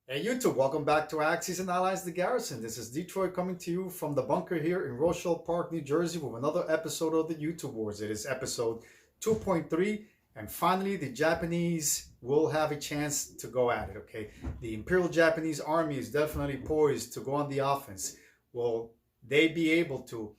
Hey YouTube, welcome back to Axis and Allies the Garrison. This is Detroit coming to you from the bunker here in Rochelle Park, New Jersey with another episode of the YouTube Wars. It is episode 2.3 and finally the Japanese will have a chance to go at it, okay? The Imperial Japanese Army is definitely poised to go on the offense. Will they be able to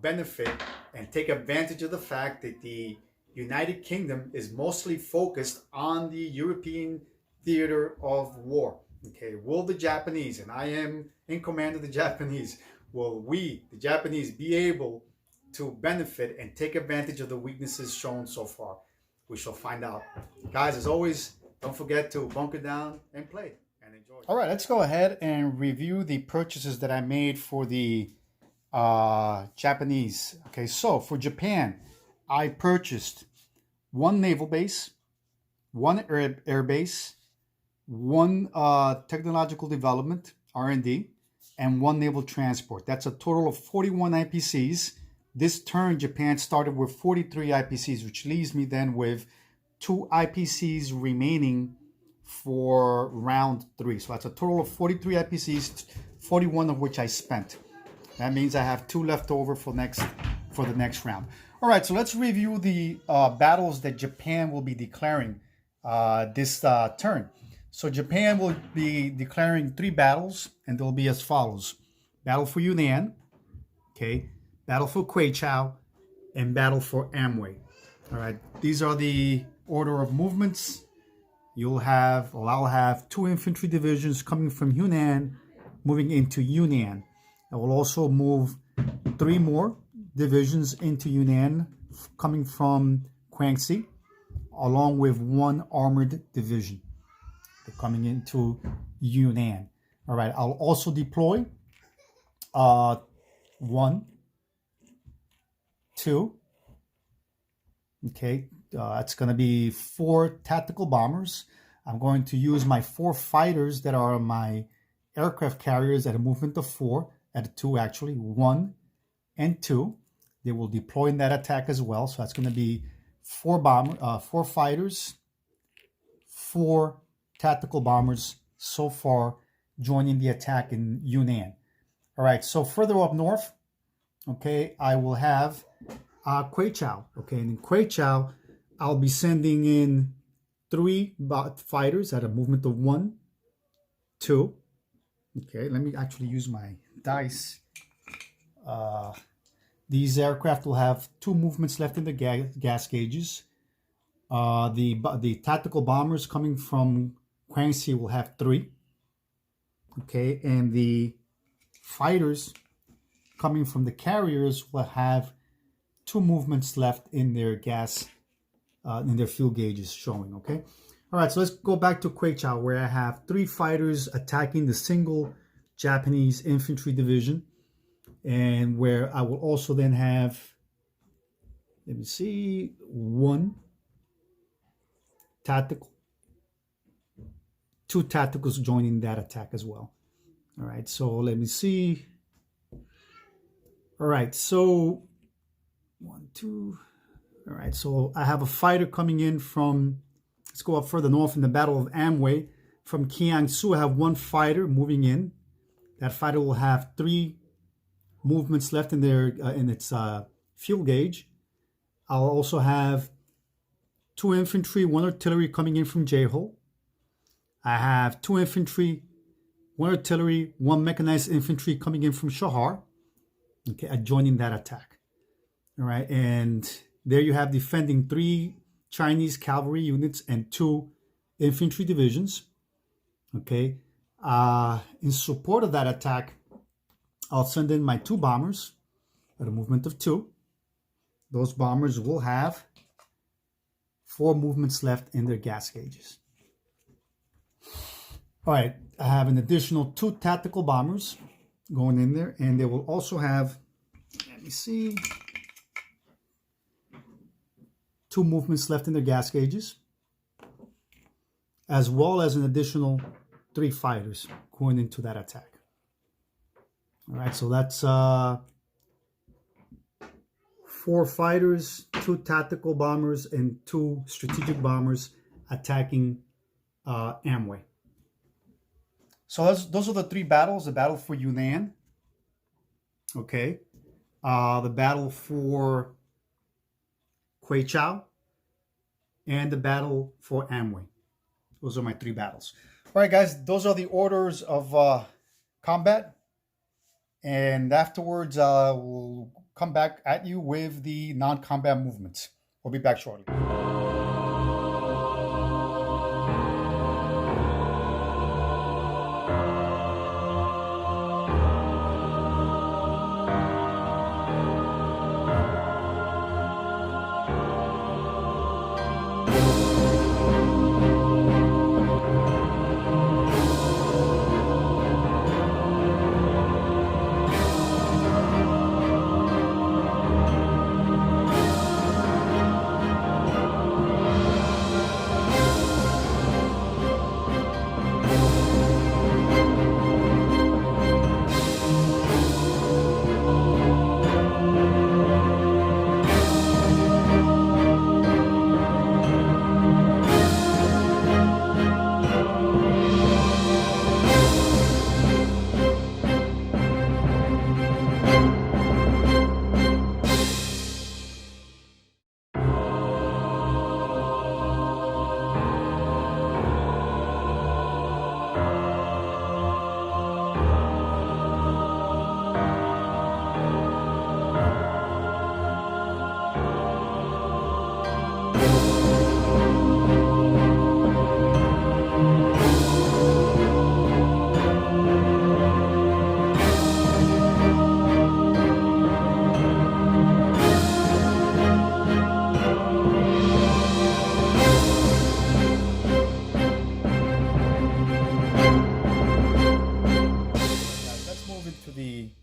benefit and take advantage of the fact that the United Kingdom is mostly focused on the European theater of war? Okay, will the Japanese, and I am in command of the Japanese, will we, the Japanese, be able to benefit and take advantage of the weaknesses shown so far? We shall find out. Guys, as always, don't forget to bunker down and play and enjoy. All right, let's go ahead and review the purchases that I made for the Japanese. Okay, so for Japan, I purchased one naval base, one air base, one technological development, R&D, and one naval transport. That's a total of 41 IPCs. This turn, Japan started with 43 IPCs, which leaves me then with 2 IPCs remaining for round 3. So that's a total of 43 IPCs, 41 of which I spent. That means I have 2 left over for the next round. All right, so let's review the battles that Japan will be declaring this turn. So Japan will be declaring 3 battles, and they'll be as follows: battle for Yunnan, okay, battle for Kwangsi, and battle for Anhwe. All right, these are the order of movements. I'll have 2 infantry divisions coming from Yunnan, moving into Yunnan. I will also move 3 more divisions into Yunnan, coming from Kwangsi, along with 1 armored division coming into Yunnan. All right, I'll also deploy 1, 2. Okay, that's going to be 4 tactical bombers. I'm going to use my 4 fighters that are my aircraft carriers at a movement of 4, at 2 actually, 1 and 2. They will deploy in that attack as well. So that's going to be 4 fighters, 4 tactical bombers so far joining the attack in Yunnan. All right, so further up north, okay, I will have Kwangsi. Okay, and in Kwangsi, I'll be sending in 3 fighters at a movement of 1, 2. Okay, let me actually use my dice. These aircraft will have 2 movements left in the gas gauges. The tactical bombers coming from Kwangsi will have 3. Okay, and the fighters coming from the carriers will have 2 movements left in their in their fuel gauges showing. Okay, all right, so let's go back to Kwangsi, where I have 3 fighters attacking the single Japanese infantry division, and where I will also then have, let me see, 1 tactical, 2 tacticals joining that attack as well. All right, so let me see. All right, so 1, 2. All right, so I have a fighter coming in from, let's go up further north in the Battle of Anhwe. From Kiangsu, I have 1 fighter moving in. That fighter will have 3 movements left in its fuel gauge. I'll also have 2 infantry, 1 artillery coming in from Jeho. I have 2 infantry, 1 artillery, 1 mechanized infantry coming in from Shahar, okay, joining that attack. All right, and there you have defending 3 Chinese cavalry units and 2 infantry divisions. Okay, in support of that attack, I'll send in my 2 bombers at a movement of 2. Those bombers will have 4 movements left in their gas gauges. All right, I have an additional 2 tactical bombers going in there, and they will also have, let me see, 2 movements left in their gas gauges, as well as an additional 3 fighters going into that attack. All right, so that's 4 fighters, 2 tactical bombers, and 2 strategic bombers attacking Anhwe. So those are the three battles: the battle for Yunnan, okay, the battle for Kwangsi, and the battle for Anhwe. Those are my three battles. All right, guys, those are the orders of combat. And afterwards, we'll come back at you with the non-combat movements. We'll be back shortly.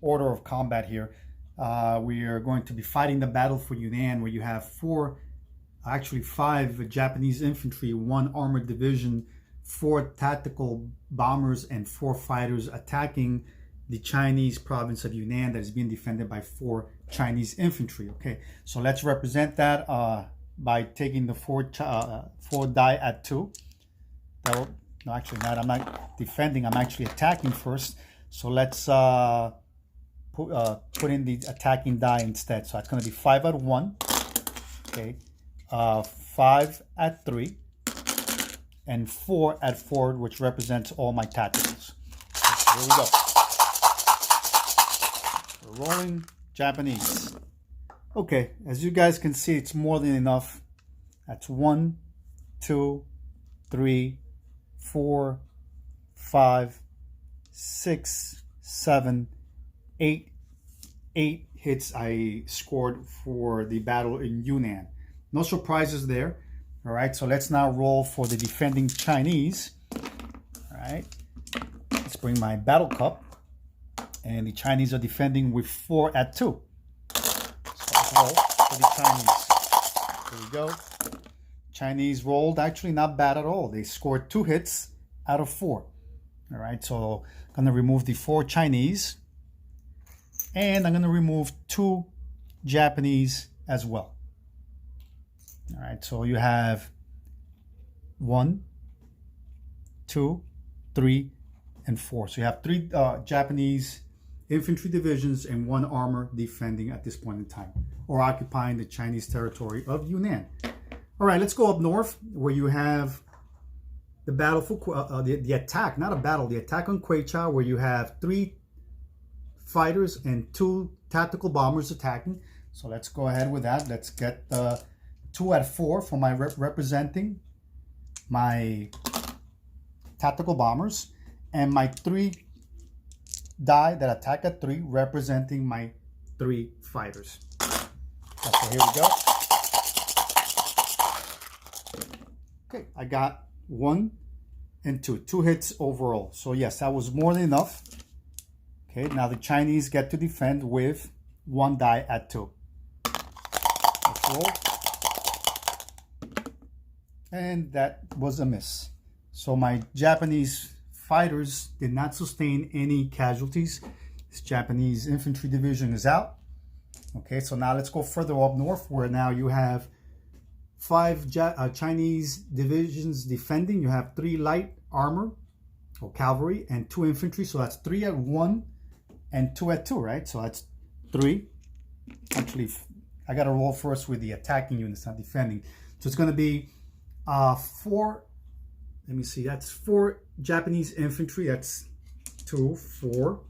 Order of combat here. We are going to be fighting the battle for Yunnan, where you have five Japanese infantry, one armored division, 4 tactical bombers, and 4 fighters attacking the Chinese province of Yunnan that is being defended by 4 Chinese infantry. Okay, so let's represent that by taking the 4 die at 2. No, actually not. I'm not defending. I'm actually attacking first. So let's put in the attacking die instead. So it's going to be 5 at 1, okay, 5 at 3, and 4 at 4, which represents all my tacticals. So here we go. We're rolling Japanese. Okay, as you guys can see, it's more than enough. That's 1, 2, 3, 4, 5, 6, 7, 8 hits I scored for the battle in Yunnan. No surprises there. All right, so let's now roll for the defending Chinese. All right, let's bring my battle cup. And the Chinese are defending with 4 at 2. So let's roll for the Chinese. Here we go. Chinese rolled actually not bad at all. They scored 2 hits out of 4. All right, so I'm going to remove the 4 Chinese. And I'm going to remove 2 Japanese as well. All right, so you have 1, 2, 3, and 4. So you have 3 Japanese infantry divisions and 1 armor defending at this point in time, or occupying the Chinese territory of Yunnan. All right, let's go up north where you have the battle for the attack, not a battle, the attack on Kwangsi, where you have 3 fighters and 2 tactical bombers attacking. So let's go ahead with that. Let's get 2 at 4 for my representing my tactical bombers, and my 3 die that attack at 3 representing my 3 fighters. So here we go. Okay, I got 1 and 2 hits overall. So yes, that was more than enough. Okay, now the Chinese get to defend with 1 die at 2. Let's roll. And that was a miss. So my Japanese fighters did not sustain any casualties. This Japanese infantry division is out. Okay, so now let's go further up north where now you have 5 Chinese divisions defending. You have 3 light armor or cavalry, and 2 infantry. So that's 3 at 1 and 2 at 2, right? So that's 3. Actually, I got to roll first with the attacking units, not defending. So it's going to be 4. Let me see. That's 4 Japanese infantry. That's 2, 4.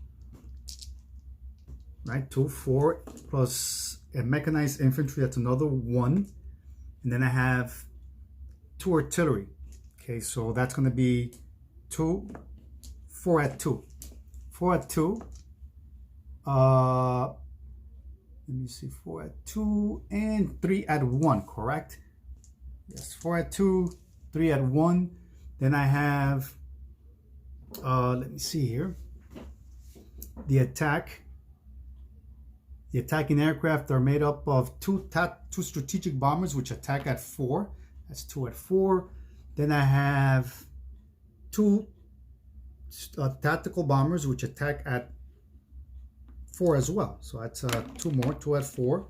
Right? 2, 4 plus a mechanized infantry. That's another 1. And then I have 2 artillery. Okay, so that's going to be 2, 4 at 2. 4 at 2. Let me see, 4 at 2 and 3 at 1, correct? Yes, 4 at 2, 3 at 1. Then I have, let me see here, the attacking aircraft are made up of 2 strategic bombers, which attack at 4. That's 2 at 4. Then I have 2 tactical bombers, which attack at 4 as well. So that's 2 more, 2 at 4.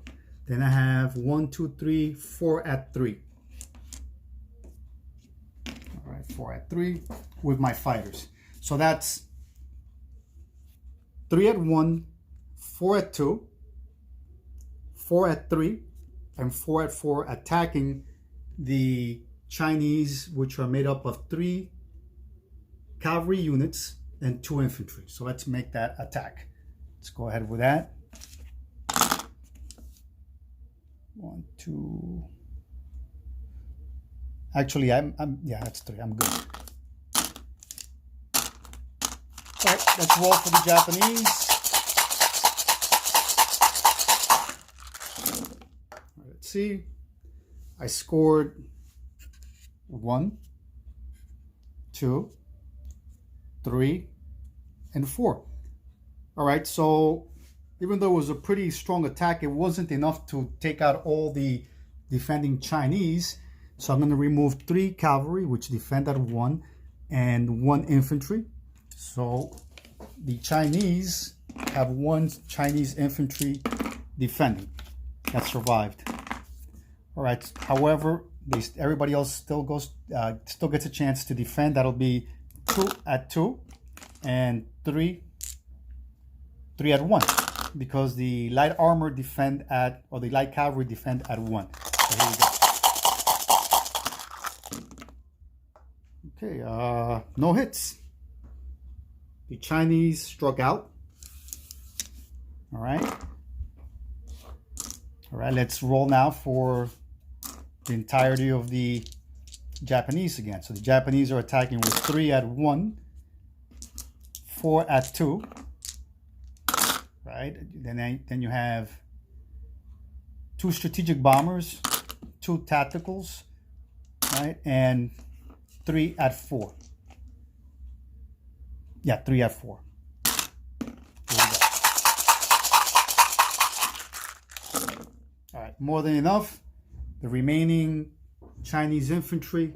Then I have 1, 2, 3, 4 at 3. All right, 4 at 3 with my fighters. So that's 3 at 1, 4 at 2, 4 at 3, and 4 at 4 attacking the Chinese, which are made up of 3 cavalry units and 2 infantry. So let's make that attack. Let's go ahead with that. 1, 2. Actually, yeah, that's 3. I'm good. All right, let's roll for the Japanese. All right, let's see. I scored 1, 2, 3, and 4. All right, so even though it was a pretty strong attack, it wasn't enough to take out all the defending Chinese. So I'm going to remove 3 cavalry, which defend at 1, and 1 infantry. So the Chinese have 1 Chinese infantry defending that survived. All right, however, everybody else still gets a chance to defend. That'll be 2 at 2 and 3 at 1, because the light armor defend at, or the light cavalry defend at 1. So here we go. Okay, no hits. The Chinese struck out. All right. All right, let's roll now for the entirety of the Japanese again. So the Japanese are attacking with 3 at 1, 4 at 2. Right, then you have 2 strategic bombers, 2 tacticals, right, and 3 at 4. Yeah, 3 at 4. Here we go. All right, more than enough. The remaining Chinese infantry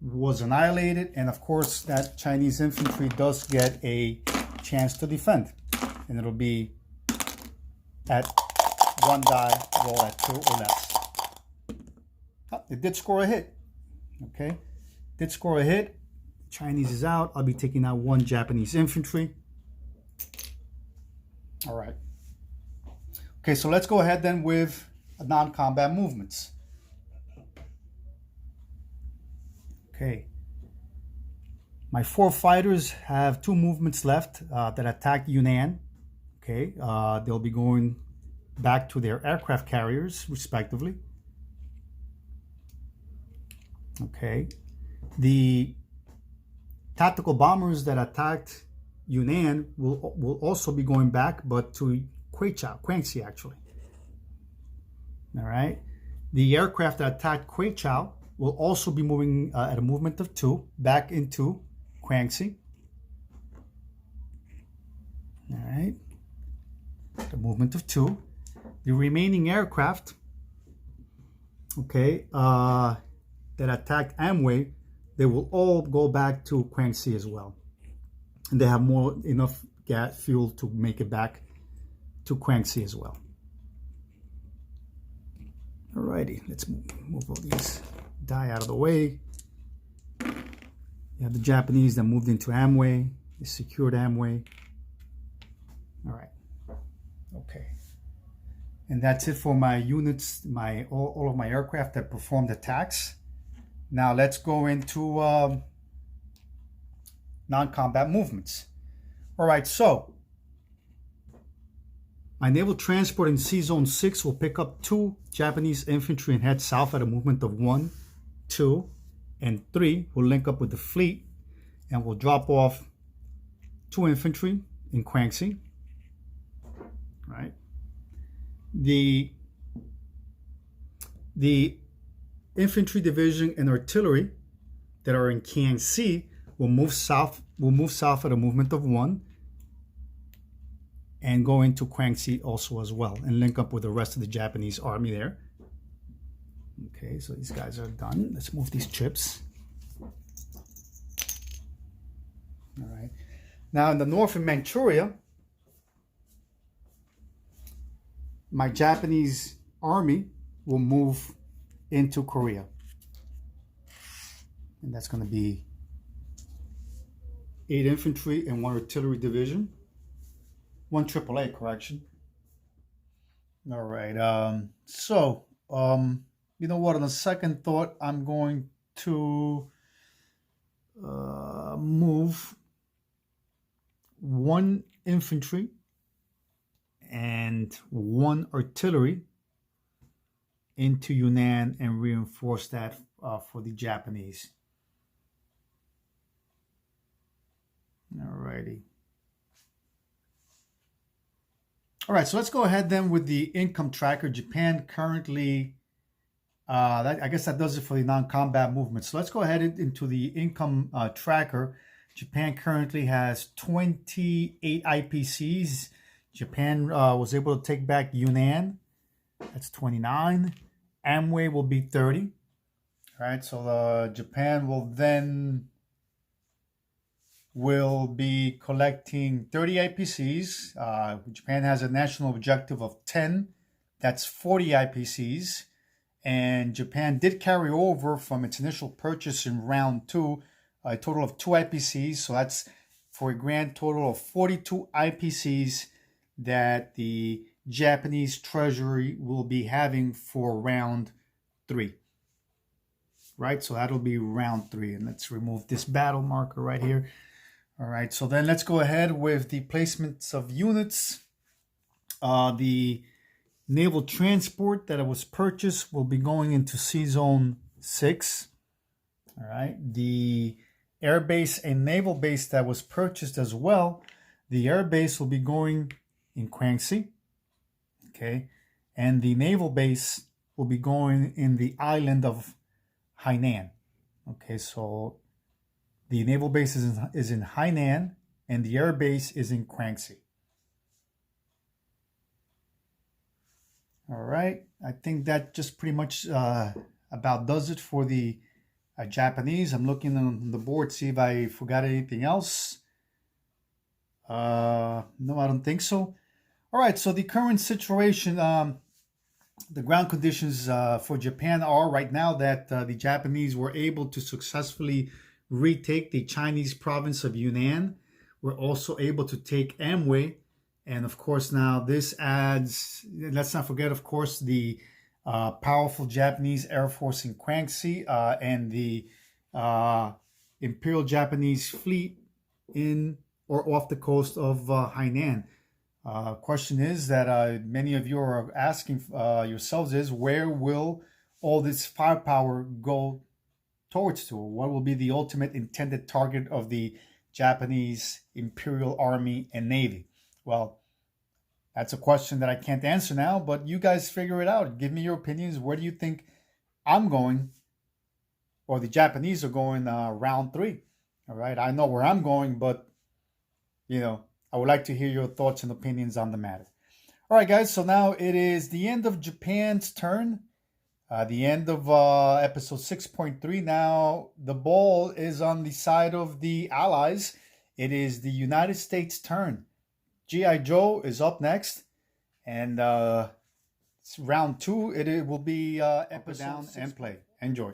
was annihilated, and of course that Chinese infantry does get a chance to defend. And it'll be at 1 die, roll at 2 or less. Oh, it did score a hit. Okay, did score a hit. Chinese is out. I'll be taking out 1 Japanese infantry. All right. Okay, so let's go ahead then with non-combat movements. Okay. My 4 fighters have 2 movements left that attack Yunnan. Okay, they'll be going back to their aircraft carriers, respectively. Okay, the tactical bombers that attacked Yunnan will also be going back, but to Kwangsi, actually. All right, the aircraft that attacked Kwangsi will also be moving at a movement of 2 back into Kwangsi. All right. The movement of 2. The remaining aircraft, okay, that attacked Anhwe, they will all go back to Kwangsi as well, and they have enough fuel to make it back to Kwangsi as well. Alrighty, let's move all these die out of the way. You have the Japanese that moved into Anhwe. They secured Anhwe. All right. Okay. And that's it for my units, all of my aircraft that performed attacks. Now let's go into non-combat movements. All right, so my naval transport in Sea Zone 6 will pick up 2 Japanese infantry and head south at a movement of 1, 2, and 3. Will link up with the fleet and will drop off 2 infantry in Kwangsi. Right. The infantry division and artillery that are in Kwangsi will move south at a movement of 1 and go into Kwangsi also as well and link up with the rest of the Japanese army there. Okay, so these guys are done. Let's move these chips. All right. Now in the north in Manchuria, my Japanese army will move into Korea. And that's going to be 8 infantry and 1 artillery division. 1 AAA, correction. All right. You know what? On a second thought, I'm going to move 1 infantry and 1 artillery into Yunnan and reinforce that for the Japanese. Alrighty. All right, so let's go ahead then with the income tracker. Japan currently, I guess that does it for the non-combat movements. So let's go ahead into the income tracker. Japan currently has 28 IPCs. Japan was able to take back Yunnan. That's 29. Anhwe will be 30. All right, so Japan will be collecting 30 IPCs. Japan has a national objective of 10. That's 40 IPCs. And Japan did carry over from its initial purchase in round 2 a total of 2 IPCs. So that's for a grand total of 42 IPCs that the Japanese Treasury will be having for round 3. Right, so that'll be round 3. And let's remove this battle marker right here. All right, so then let's go ahead with the placements of units. The naval transport that was purchased will be going into Sea Zone 6. All right, the air base and naval base that was purchased as well. The air base will be going in Kwangsi. Okay, and the naval base will be going in the island of Hainan. Okay, so the naval base is in Hainan, and the air base is in Kwangsi. All right, I think that just pretty much about does it for the Japanese. I'm looking on the board, see if I forgot anything else. No, I don't think so. All right, so the current situation, the ground conditions for Japan are right now that the Japanese were able to successfully retake the Chinese province of Yunnan. We're also able to take Anhwe. And of course, now this adds, let's not forget, of course, the powerful Japanese Air Force in Kwangsi and the Imperial Japanese Fleet in or off the coast of Hainan. Question is that many of you are asking yourselves is, where will all this firepower go towards to? What will be the ultimate intended target of the Japanese Imperial Army and Navy? Well, that's a question that I can't answer now, but you guys figure it out. Give me your opinions. Where do you think I'm going, or the Japanese are going round 3? All right, I know where I'm going, but I would like to hear your thoughts and opinions on the matter. All right, guys, so now it is the end of Japan's turn. The end of episode 6.3. Now the ball is on the side of the Allies. It is the United States' turn. G.I. Joe is up next, and it's round 2. It will be up, down, and play. Enjoy.